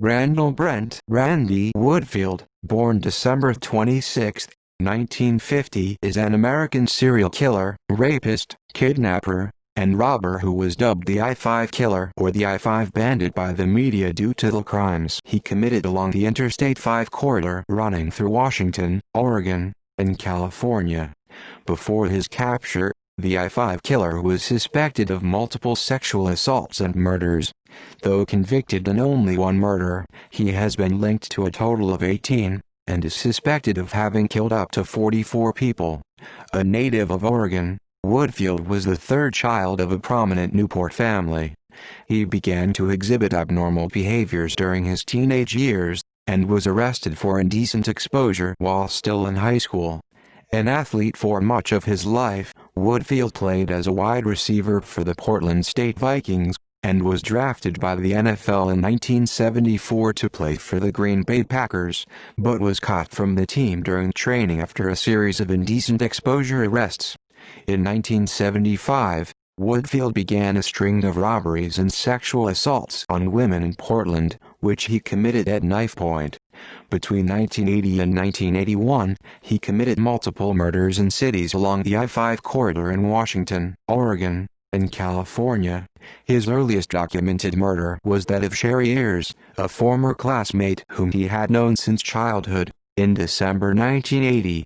Randall Brent Randy Woodfield, born December 26, 1950, is an American serial killer, rapist, kidnapper, and robber who was dubbed the I-5 Killer or the I-5 Bandit by the media due to the crimes he committed along the Interstate 5 corridor running through Washington, Oregon, and California. Before his capture, the I-5 Killer was suspected of multiple sexual assaults and murders. Though convicted in only one murder, he has been linked to a total of 18, and is suspected of having killed up to 44 people. A native of Oregon, Woodfield was the third child of a prominent Newport family. He began to exhibit abnormal behaviors during his teenage years, and was arrested for indecent exposure while still in high school. An athlete for much of his life, Woodfield played as a wide receiver for the Portland State Vikings, and was drafted by the NFL in 1974 to play for the Green Bay Packers, but was cut from the team during training after a series of indecent exposure arrests. In 1975, Woodfield began a string of robberies and sexual assaults on women in Portland, which he committed at knife point. Between 1980 and 1981, he committed multiple murders in cities along the I-5 corridor in Washington, Oregon, and California. His earliest documented murder was that of Sherry Ayers, a former classmate whom he had known since childhood, in December 1980.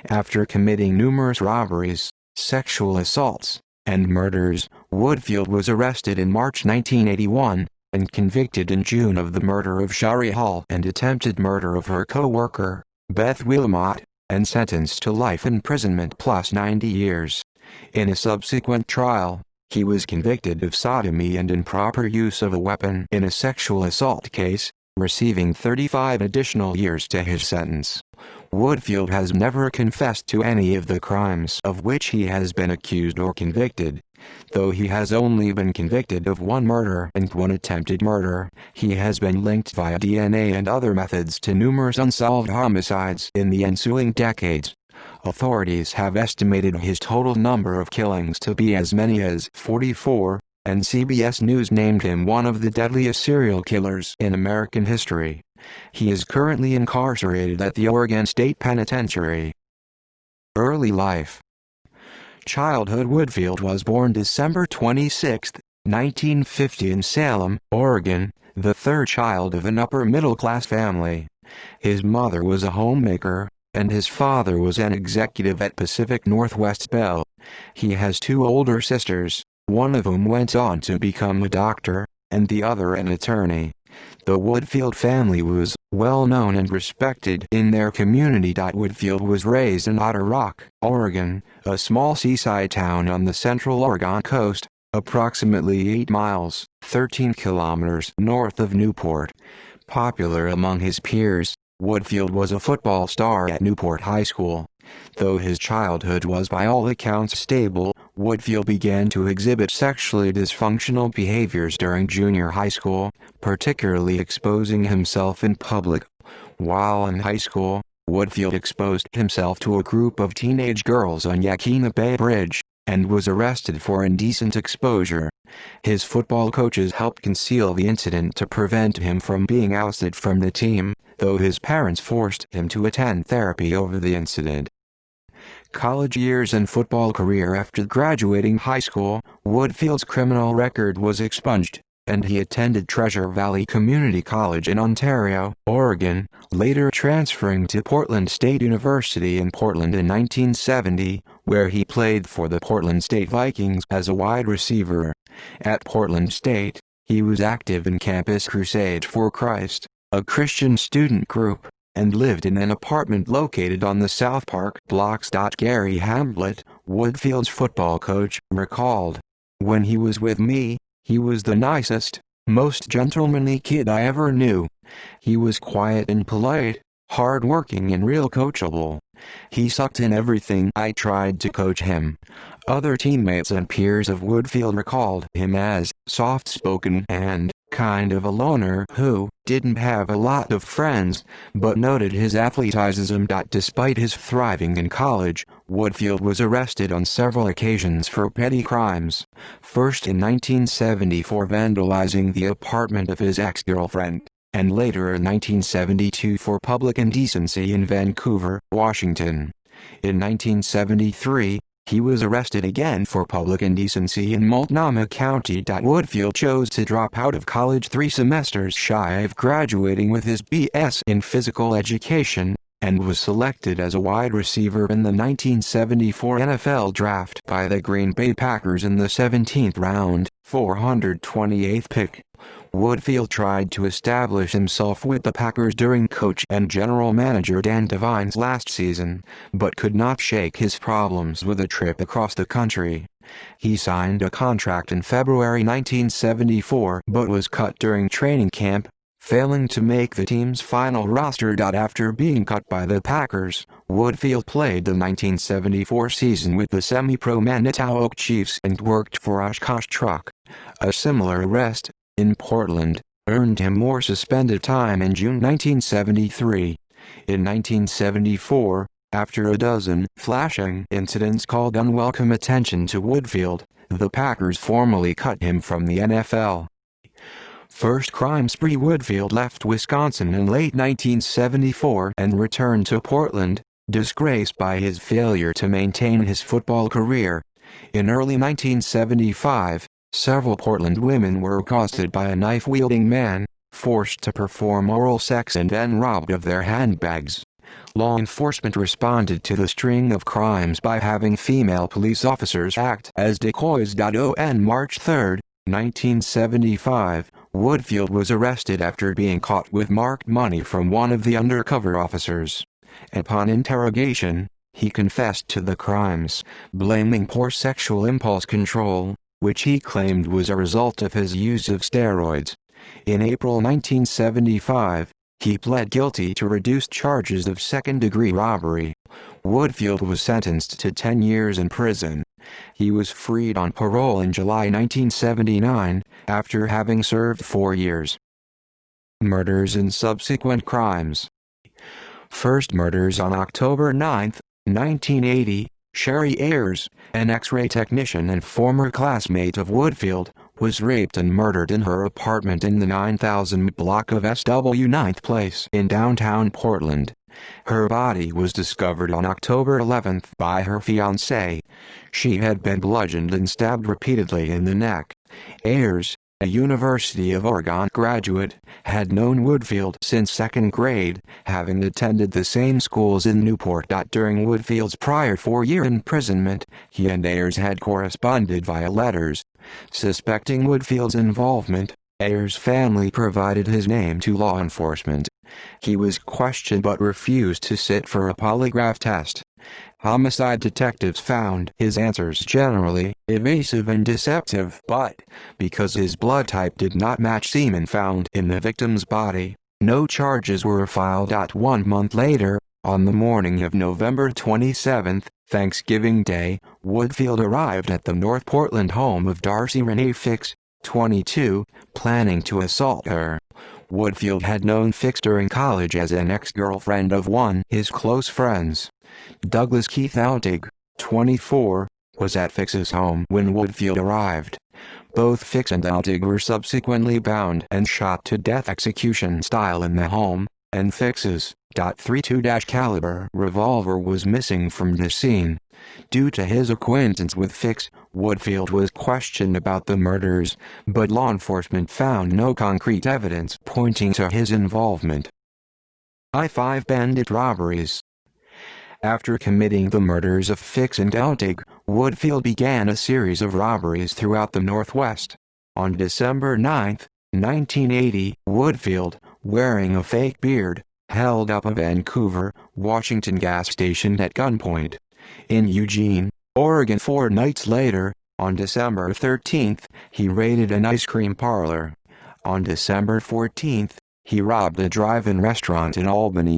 After committing numerous robberies, sexual assaults, and murders, Woodfield was arrested in March 1981, and convicted in June of the murder of Shari Hall and attempted murder of her co-worker, Beth Wilmot, and sentenced to life imprisonment plus 90 years. In a subsequent trial, he was convicted of sodomy and improper use of a weapon in a sexual assault case, receiving 35 additional years to his sentence. Woodfield has never confessed to any of the crimes of which he has been accused or convicted. Though he has only been convicted of one murder and one attempted murder, he has been linked via DNA and other methods to numerous unsolved homicides in the ensuing decades. Authorities have estimated his total number of killings to be as many as 44, and CBS News named him one of the deadliest serial killers in American history. He is currently incarcerated at the Oregon State Penitentiary. Early life. Childhood. Woodfield was born December 26, 1950 in Salem, Oregon, the third child of an upper-middle-class family. His mother was a homemaker, and his father was an executive at Pacific Northwest Bell. He has two older sisters, one of whom went on to become a doctor, and the other an attorney. The Woodfield family was well known and respected in their community. Woodfield was raised in Otter Rock, Oregon, a small seaside town on the central Oregon coast, approximately 8 miles, 13 kilometers north of Newport. Popular among his peers, Woodfield was a football star at Newport High School. Though his childhood was by all accounts stable, Woodfield began to exhibit sexually dysfunctional behaviors during junior high school, particularly exposing himself in public. While in high school, Woodfield exposed himself to a group of teenage girls on Yaquina Bay Bridge, and was arrested for indecent exposure. His football coaches helped conceal the incident to prevent him from being ousted from the team, though his parents forced him to attend therapy over the incident. College years and football career. After graduating high school, Woodfield's criminal record was expunged, and he attended Treasure Valley Community College in Ontario, Oregon, later transferring to Portland State University in Portland in 1970, where he played for the Portland State Vikings as a wide receiver. At Portland State, he was active in Campus Crusade for Christ, a Christian student group, and lived in an apartment located on the South Park blocks. Gary Hamblett, Woodfield's football coach, recalled, "When he was with me, he was the nicest, most gentlemanly kid I ever knew. He was quiet and polite, hard-working and real coachable. He sucked in everything I tried to coach him." Other teammates and peers of Woodfield recalled him as soft-spoken and kind of a loner who didn't have a lot of friends, but noted his athleticism. Despite his thriving in college, Woodfield was arrested on several occasions for petty crimes. First in 1970 for vandalizing the apartment of his ex-girlfriend, and later in 1972 for public indecency in Vancouver, Washington. In 1973, he was arrested again for public indecency in Multnomah County. Woodfield chose to drop out of college 3 semesters shy of graduating with his B.S. in physical education, and was selected as a wide receiver in the 1974 NFL Draft by the Green Bay Packers in the 17th round, 428th pick. Woodfield tried to establish himself with the Packers during coach and general manager Dan Devine's last season, but could not shake his problems with a trip across the country. He signed a contract in February 1974 but was cut during training camp, failing to make the team's final roster. After being cut by the Packers, Woodfield played the 1974 season with the semi-pro Manitowoc Chiefs and worked for Oshkosh Truck. A similar arrest, in Portland, earned him more suspended time in June 1973. In 1974, after a dozen flashing incidents called unwelcome attention to Woodfield, the Packers formally cut him from the NFL. First crime spree. Woodfield left Wisconsin in late 1974 and returned to Portland, disgraced by his failure to maintain his football career. In early 1975, several Portland women were accosted by a knife-wielding man, forced to perform oral sex and then robbed of their handbags. Law enforcement responded to the string of crimes by having female police officers act as decoys. On March 3, 1975, Woodfield was arrested after being caught with marked money from one of the undercover officers. Upon interrogation, he confessed to the crimes, blaming poor sexual impulse control, which he claimed was a result of his use of steroids. In April 1975, he pled guilty to reduced charges of second-degree robbery. Woodfield was sentenced to 10 years in prison. He was freed on parole in July 1979, after having served 4 years. Murders and subsequent crimes. First murders. On October 9, 1980, Sherry Ayers, an X-ray technician and former classmate of Woodfield, was raped and murdered in her apartment in the 9000 block of SW 9th Place in downtown Portland. Her body was discovered on October 11 by her fiancé. She had been bludgeoned and stabbed repeatedly in the neck. Ayers, a University of Oregon graduate, had known Woodfield since 2nd grade, having attended the same schools in Newport. During Woodfield's prior 4-year imprisonment, he and Ayers had corresponded via letters. Suspecting Woodfield's involvement, Ayers' family provided his name to law enforcement. He was questioned but refused to sit for a polygraph test. Homicide detectives found his answers generally evasive and deceptive, but, because his blood type did not match semen found in the victim's body, no charges were filed. 1 month later, on the morning of November 27, Thanksgiving Day, Woodfield arrived at the North Portland home of Darcy Renee Fix, 22, planning to assault her. Woodfield had known Fix during college as an ex-girlfriend of one of his close friends. Douglas Keith Altig, 24, was at Fix's home when Woodfield arrived. Both Fix and Altig were subsequently bound and shot to death execution style in the home, and Fix's .32 caliber revolver was missing from the scene. Due to his acquaintance with Fix, Woodfield was questioned about the murders, but law enforcement found no concrete evidence pointing to his involvement. I-5 bandit robberies. After committing the murders of Fix and Altig, Woodfield began a series of robberies throughout the Northwest. On December 9, 1980, Woodfield, wearing a fake beard, held up a Vancouver, Washington gas station at gunpoint. In Eugene, Oregon 4 nights later, on December 13, he raided an ice cream parlor. On December 14, he robbed a drive-in restaurant in Albany.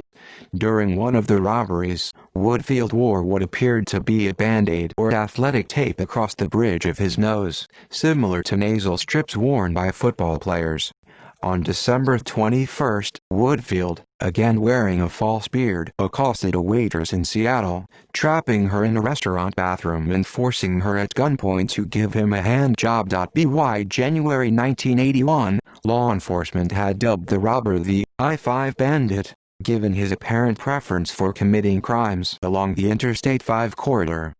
During one of the robberies, Woodfield wore what appeared to be a band-aid or athletic tape across the bridge of his nose, similar to nasal strips worn by football players. On December 21st, Woodfield, again wearing a false beard, accosted a waitress in Seattle, trapping her in a restaurant bathroom and forcing her at gunpoint to give him a hand job. By January 1981, law enforcement had dubbed the robber the I-5 bandit, given his apparent preference for committing crimes along the Interstate 5 corridor.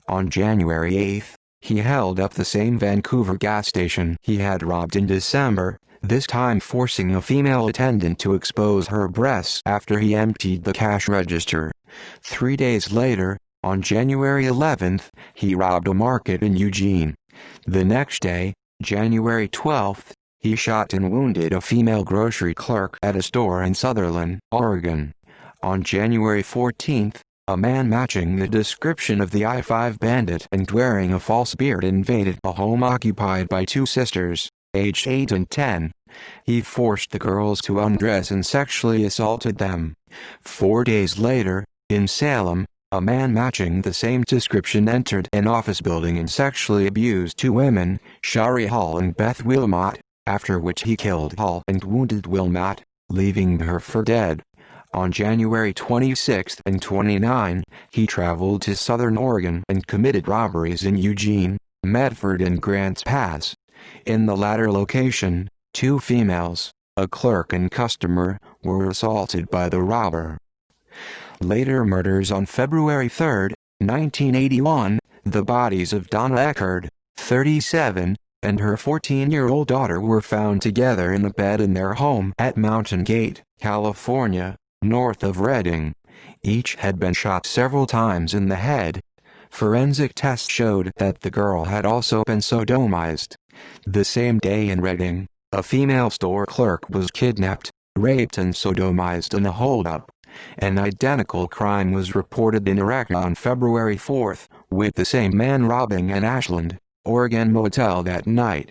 On January 8, he held up the same Vancouver gas station he had robbed in December, this time forcing a female attendant to expose her breasts after he emptied the cash register. 3 days later, on January 11, he robbed a market in Eugene. The next day, January 12, he shot and wounded a female grocery clerk at a store in Sutherland, Oregon. On January 14, a man matching the description of the I-5 bandit and wearing a false beard invaded a home occupied by two sisters, aged 8 and 10. He forced the girls to undress and sexually assaulted them. 4 days later, in Salem, a man matching the same description entered an office building and sexually abused two women, Shari Hall and Beth Wilmot, after which he killed Hall and wounded Wilmot, leaving her for dead. On January 26 and 29, he traveled to Southern Oregon and committed robberies in Eugene, Medford and Grants Pass. In the latter location, two females, a clerk and customer, were assaulted by the robber. Later murders. On February 3, 1981, the bodies of Donna Eckerd, 37, and her 14-year-old daughter were found together in a bed in their home at Mountain Gate, California, north of Redding. Each had been shot several times in the head. Forensic tests showed that the girl had also been sodomized. The same day in Redding, a female store clerk was kidnapped, raped and sodomized in a holdup. An identical crime was reported in Eureka on February 4, with the same man robbing an Ashland, Oregon motel that night.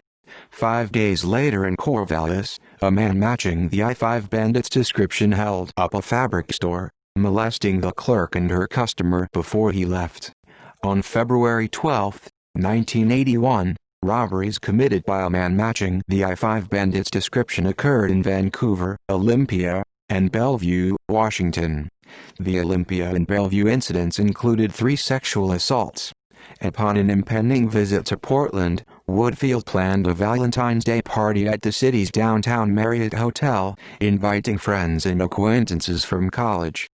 5 days later in Corvallis, a man matching the I-5 bandit's description held up a fabric store, molesting the clerk and her customer before he left. On February 12, 1981, robberies committed by a man matching the I-5 bandit's description occurred in Vancouver, Olympia, and Bellevue, Washington. The Olympia and Bellevue incidents included 3 sexual assaults. Upon an impending visit to Portland, Woodfield planned a Valentine's Day party at the city's downtown Marriott Hotel, inviting friends and acquaintances from college.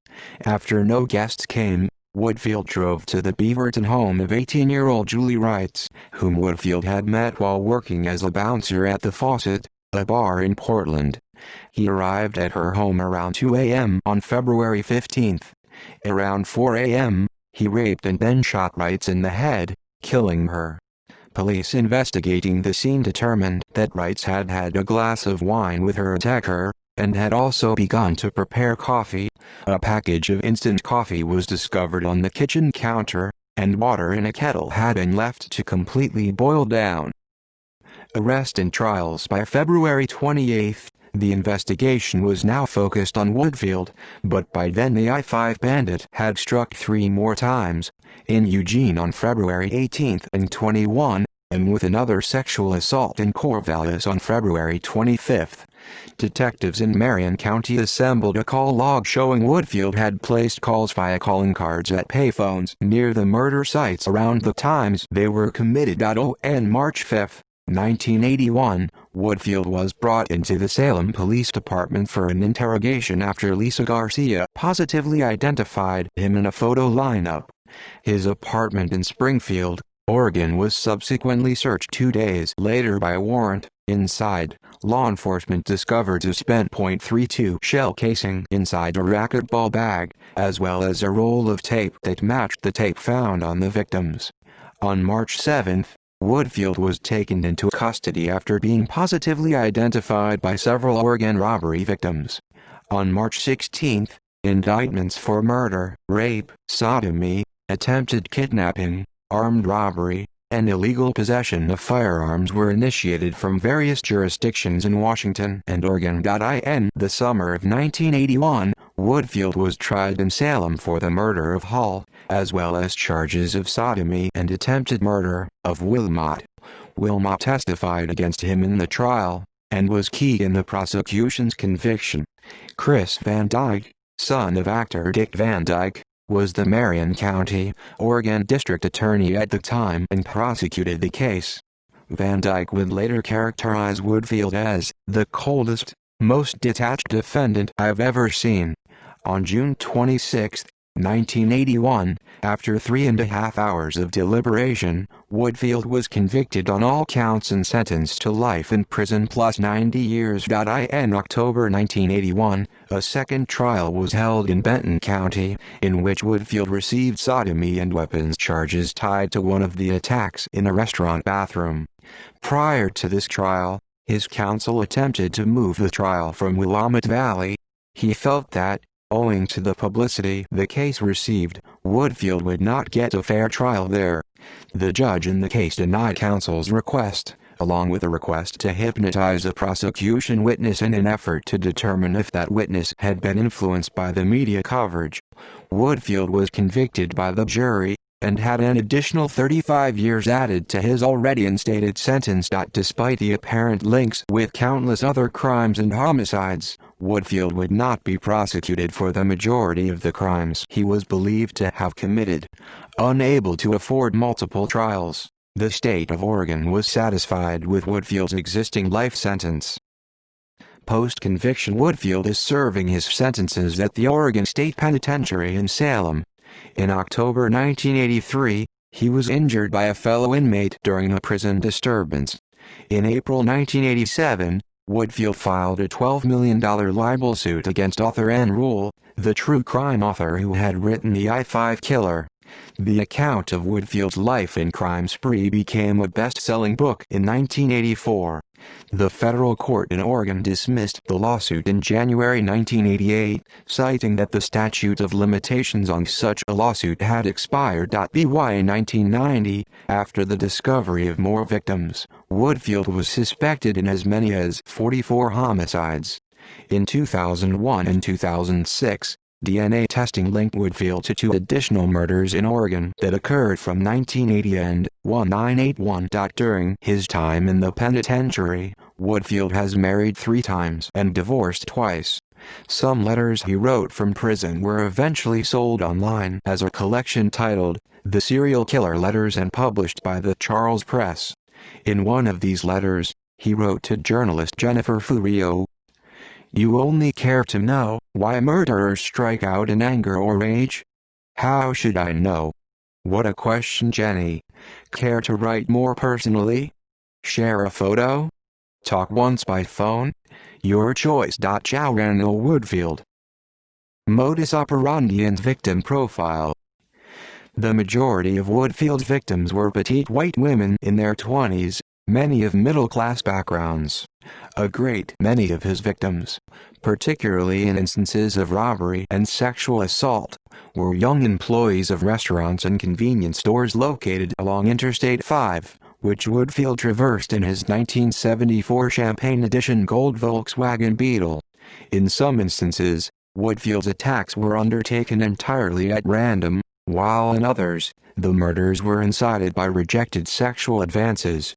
After no guests came, Woodfield drove to the Beaverton home of 18-year-old Julie Wrights, whom Woodfield had met while working as a bouncer at the Faucet, a bar in Portland. He arrived at her home around 2 a.m. on February 15. Around 4 a.m., he raped and then shot Wrights in the head, killing her. Police investigating the scene determined that Wrights had had a glass of wine with her attacker, and had also begun to prepare coffee. A package of instant coffee was discovered on the kitchen counter, and water in a kettle had been left to completely boil down. Arrest and trials. By February 28, the investigation was now focused on Woodfield, but by then the I-5 bandit had struck 3 more times, in Eugene on February 18 and 21, and with another sexual assault in Corvallis on February 25. Detectives in Marion County assembled a call log showing Woodfield had placed calls via calling cards at payphones near the murder sites around the times they were committed. On March 5, 1981, Woodfield was brought into the Salem Police Department for an interrogation after Lisa Garcia positively identified him in a photo lineup. His apartment in Springfield, Oregon was subsequently searched 2 days later by warrant. Inside, law enforcement discovered a spent .32 shell casing inside a racquetball bag, as well as a roll of tape that matched the tape found on the victims. On March 7, Woodfield was taken into custody after being positively identified by several Oregon robbery victims. On March 16, indictments for murder, rape, sodomy, attempted kidnapping, armed robbery, and illegal possession of firearms were initiated from various jurisdictions in Washington and Oregon. In the summer of 1981, Woodfield was tried in Salem for the murder of Hall, as well as charges of sodomy and attempted murder of Wilmot. Wilmot testified against him in the trial, and was key in the prosecution's conviction. Chris Van Dyke, son of actor Dick Van Dyke, was the Marion County, Oregon District Attorney at the time and prosecuted the case. Van Dyke would later characterize Woodfield as the coldest, most detached defendant I've ever seen. On June 26, 1981, after 3.5 hours of deliberation, Woodfield was convicted on all counts and sentenced to life in prison plus 90 years. In October 1981, a second trial was held in Benton County, in which Woodfield received sodomy and weapons charges tied to one of the attacks in a restaurant bathroom. Prior to this trial, his counsel attempted to move the trial from Willamette Valley. He felt that, owing to the publicity the case received, Woodfield would not get a fair trial there. The judge in the case denied counsel's request, along with a request to hypnotize a prosecution witness in an effort to determine if that witness had been influenced by the media coverage. Woodfield was convicted by the jury, and had an additional 35 years added to his already instated sentence. Despite the apparent links with countless other crimes and homicides, Woodfield would not be prosecuted for the majority of the crimes he was believed to have committed. Unable to afford multiple trials, the state of Oregon was satisfied with Woodfield's existing life sentence. Post-conviction, Woodfield is serving his sentences at the Oregon State Penitentiary in Salem. In October 1983, he was injured by a fellow inmate during a prison disturbance. In April 1987, Woodfield filed a $12 million libel suit against author Randall, the true crime author who had written The I-5 Killer. The account of Woodfield's life and crime spree became a best-selling book in 1984. The federal court in Oregon dismissed the lawsuit in January 1988, citing that the statute of limitations on such a lawsuit had expired. By 1990, after the discovery of more victims, Woodfield was suspected in as many as 44 homicides. In 2001 and 2006, DNA testing linked Woodfield to 2 additional murders in Oregon that occurred from 1980 and 1981. During his time in the penitentiary, Woodfield has married 3 times and divorced twice. Some letters he wrote from prison were eventually sold online as a collection titled The Serial Killer Letters and published by the Charles Press. In one of these letters, he wrote to journalist Jennifer Furio, "You only care to know why murderers strike out in anger or rage? How should I know?" What a question, Jenny. Care to write more personally? Share a photo? Talk once by phone? Your choice. Ciao. Randall Woodfield. Modus operandi and victim profile. The majority of Woodfield's victims were petite white women in their 20s, many of middle-class backgrounds. A great many of his victims, particularly in instances of robbery and sexual assault, were young employees of restaurants and convenience stores located along Interstate 5, which Woodfield traversed in his 1974 Champagne Edition gold Volkswagen Beetle. In some instances, Woodfield's attacks were undertaken entirely at random, while in others, the murders were incited by rejected sexual advances.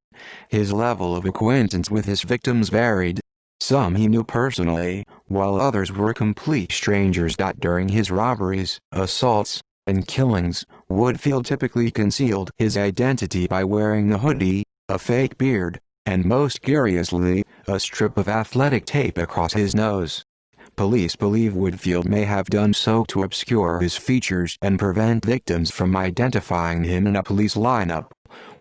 His level of acquaintance with his victims varied. Some he knew personally, while others were complete strangers. During his robberies, assaults, and killings, Woodfield typically concealed his identity by wearing a hoodie, a fake beard, and most curiously, a strip of athletic tape across his nose. Police believe Woodfield may have done so to obscure his features and prevent victims from identifying him in a police lineup.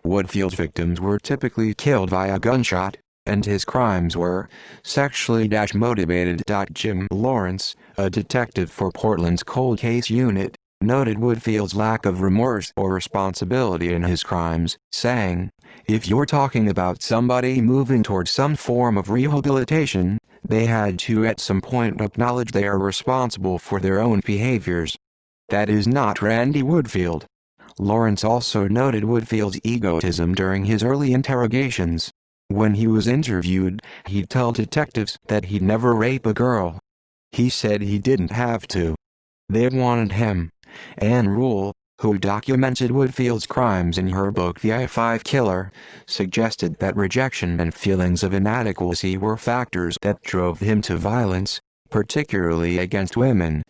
Woodfield's victims were typically killed via gunshot, and his crimes were sexually motivated. Jim Lawrence, a detective for Portland's cold case unit, noted Woodfield's lack of remorse or responsibility in his crimes, saying, "If you're talking about somebody moving towards some form of rehabilitation, they had to at some point acknowledge they are responsible for their own behaviors. That is not Randy Woodfield." Lawrence also noted Woodfield's egotism during his early interrogations. When he was interviewed, he'd tell detectives that he'd never rape a girl. He said he didn't have to. They wanted him. Ann Rule, who documented Woodfield's crimes in her book The I-5 Killer, suggested that rejection and feelings of inadequacy were factors that drove him to violence, particularly against women.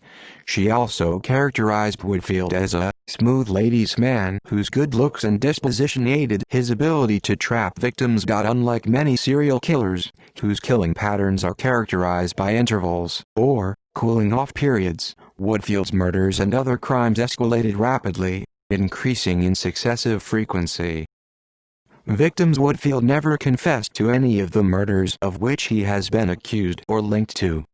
She also characterized Woodfield as a smooth ladies' man whose good looks and disposition aided his ability to trap victims. Unlike many serial killers, whose killing patterns are characterized by intervals or cooling-off periods, Woodfield's murders and other crimes escalated rapidly, increasing in successive frequency. Victims: Woodfield never confessed to any of the murders of which he has been accused or linked to.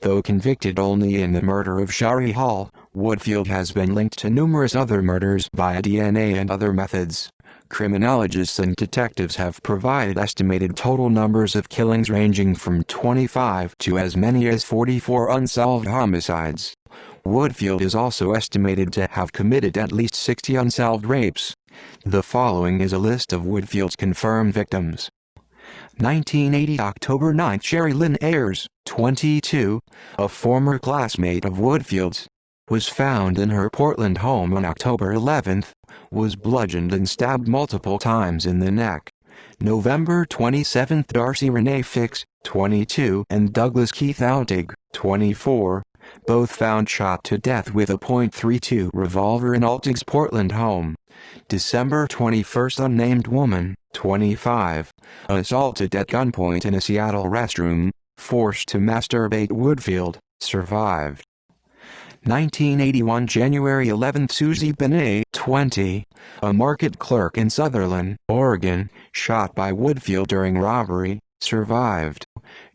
Though convicted only in the murder of Shari Hall, Woodfield has been linked to numerous other murders via DNA and other methods. Criminologists and detectives have provided estimated total numbers of killings ranging from 25 to as many as 44 unsolved homicides. Woodfield is also estimated to have committed at least 60 unsolved rapes. The following is a list of Woodfield's confirmed victims. 1980 October 9 Sherry Lynn Ayers, 22, a former classmate of Woodfield's, was found in her Portland home on October 11, was bludgeoned and stabbed multiple times in the neck. November 27 Darcy Renee Fix, 22, and Douglas Keith Outig, 24, both found shot to death with a .32 revolver in Outig's Portland home. December 21 Unnamed woman, 25, assaulted at gunpoint in a Seattle restroom, forced to masturbate. Woodfield, survived. 1981 January 11 Susie Benet, 20, a market clerk in Sutherland, Oregon, shot by Woodfield during robbery, survived.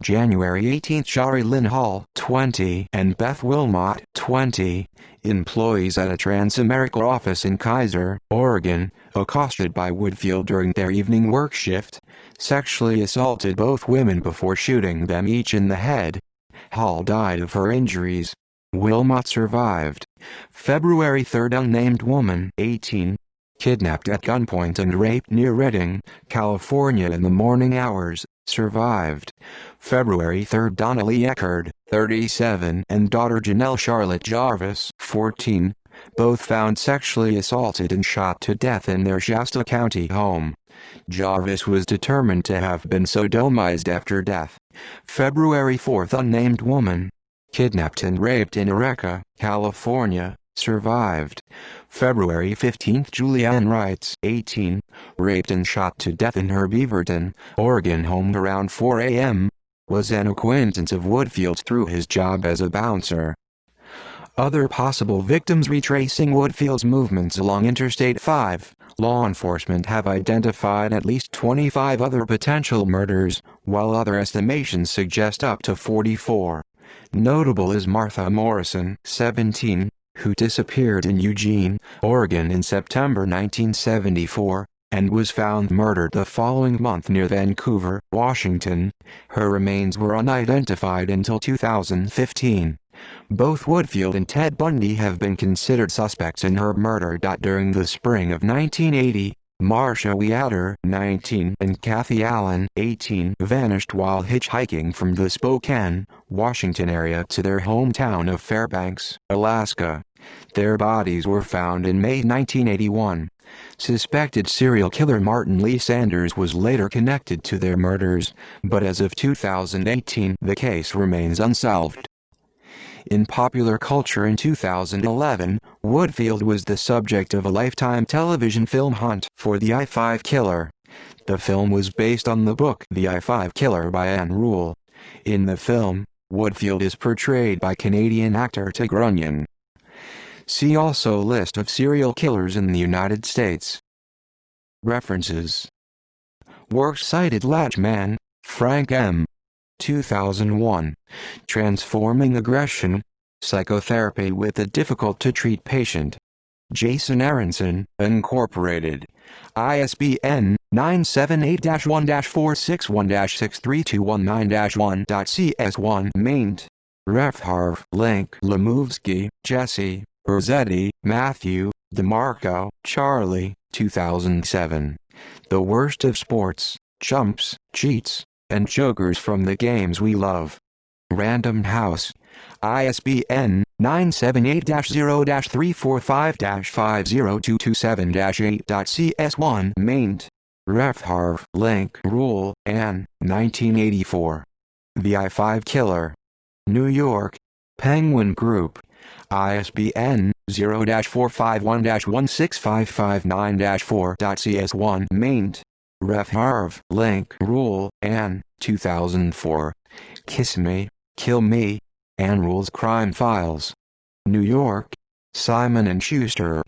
January 18 Shari Lynn Hall, 20, and Beth Wilmot, 20, employees at a Transamerica office in Kaiser, Oregon, accosted by Woodfield during their evening work shift, sexually assaulted both women before shooting them each in the head. Hall died of her injuries. Wilmot survived. February 3 Unnamed woman, 18, kidnapped at gunpoint and raped near Redding, California in the morning hours, survived. February 3 Donnelly Eckerd, 37, and daughter Janelle Charlotte Jarvis, 14, both found sexually assaulted and shot to death in their Shasta County home. Jarvis was determined to have been sodomized after death. February 4 Unnamed woman, kidnapped and raped in Eureka, California, survived. February 15 Julianne Wrights, 18, raped and shot to death in her Beaverton, Oregon home around 4 a.m., was an acquaintance of Woodfield's through his job as a bouncer. Other possible victims: retracing Woodfield's movements along Interstate 5, law enforcement have identified at least 25 other potential murders, while other estimations suggest up to 44. Notable is Martha Morrison, 17, who disappeared in Eugene, Oregon in September 1974, and was found murdered the following month near Vancouver, Washington. Her remains were unidentified until 2015. Both Woodfield and Ted Bundy have been considered suspects in her murder. During the spring of 1980, Marcia Weader, 19, and Kathy Allen, 18, vanished while hitchhiking from the Spokane, Washington area to their hometown of Fairbanks, Alaska. Their bodies were found in May 1981. Suspected serial killer Martin Lee Sanders was later connected to their murders, but as of 2018 the case remains unsolved. In popular culture in 2011, Woodfield was the subject of a Lifetime television film hunt for The I-5 Killer. The film was based on the book The I-5 Killer by Anne Rule. In the film, Woodfield is portrayed by Canadian actor Tig Runyon. See also List of serial killers in the United States. References. Works cited: Latchman, Frank M. 2001. Transforming Aggression, Psychotherapy with a Difficult-to-Treat Patient. Jason Aronson, Incorporated. ISBN 978-1-461-63219-1.cs1 maint. Refharv, Link, Lemovsky, Jesse, Rossetti, Matthew, DeMarco, Charlie, 2007. The Worst of Sports, Chumps, Cheats, and Jokers from the Games We Love. Random House. ISBN 978-0-345-50227-8. CS1 Ref Harv Link Rule Ann 1984. The I-5 Killer. New York: Penguin Group. ISBN 0-451-16559-4. CS1 maint. Ref Harv Link Rule Ann 2004. Kiss Me, Kill Me, Ann Rule's Crime Files. New York: Simon & Schuster.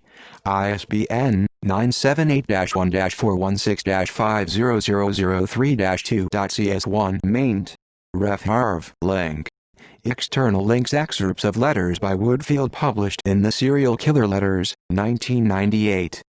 ISBN 978-1-416-50003-2. CS1 maint. Ref Harv Link. External links: excerpts of letters by Woodfield published in The Serial Killer Letters, 1998.